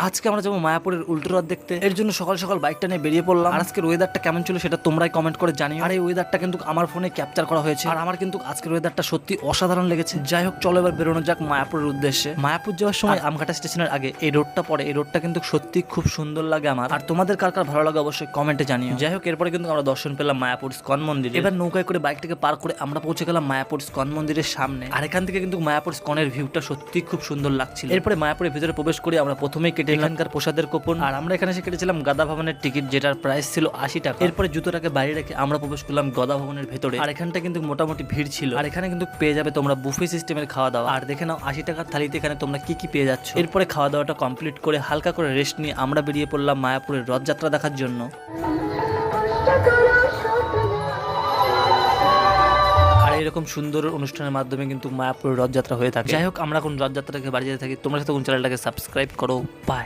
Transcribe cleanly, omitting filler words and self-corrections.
আজকে আমরা যাবো মায়াপুরের উল্টো রথ দেখতে। এর জন্য সকাল সকাল বাইকটা নিয়ে বেরিয়ে পড়লাম। আর আজকের ওয়েদারটা কেমন ছিল সেটা তোমরাই কমেন্ট করে জানিও। আর এই ওয়েদারটা কিন্তু আমার ফোনে ক্যাপচার করা হয়েছে, আর আমার কিন্তু আজকের ওয়েদারটা সত্যি অসাধারণ লেগেছে। যাই হোক, চলো এবার বেরোনো যাক মায়াপুরের উদ্দেশ্যে। মায়াপুর যাওয়ার সময় আমঘাটা স্টেশনের আগে এই রোডটা পড়ে। এই রোডটা কিন্তু সত্যি খুব সুন্দর লাগে আমার, আর তোমাদের কার কার ভালো লাগে অবশ্যই কমেন্টে জানিও। যাই হোক, এরপরে কিন্তু আমরা দর্শন পেলাম মায়াপুর ইস্কন মন্দির। এবার নৌকায় করে বাইকটাকে পার করে আমরা পৌঁছে গেলাম মায়াপুর ইস্কন মন্দিরের সামনে। আর এখান থেকে কিন্তু মায়াপুর ইস্কনের ভিউটা সত্যি খুব সুন্দর লাগছিল। এরপরে মায়াপুরের ভিতরে প্রবেশ করে আমরা প্রথমেই কেটে এখানকার প্রসাদের কুপন, আর আমরা এখানে এসে কেটেছিলাম গাদা ভবনের টিকিট, যেটার প্রাইস ছিল 80 টাকা। এরপরে জুতোটাকে বাইরে রেখে আমরা প্রবেশ করলাম গদা ভবনের ভেতরে। আর এখানটা কিন্তু মোটামুটি ভিড় ছিল। আর এখানে কিন্তু পেয়ে যাবে তোমরা বুফে সিস্টেমের খাওয়া দাওয়া। আর দেখে নাও 80 টাকার থালিতে এখানে তোমরা কি কি পেয়ে যাচ্ছ। এরপরে খাওয়া দাওয়াটা কমপ্লিট করে হালকা করে রেস্ট নিয়ে আমরা বেরিয়ে পড়লাম মায়াপুরের রথযাত্রা দেখার জন্য। আর এরকম সুন্দর অনুষ্ঠানের মাধ্যমে কিন্তু মায়াপুরের রথযাত্রা হয়ে থাকে। যাই হোক, আমরা এখন রথযাত্রাকে বাড়ি যেতে থাকি। তোমরা সাথে কোন চ্যানেলটাকে সাবস্ক্রাইব করো। বাই।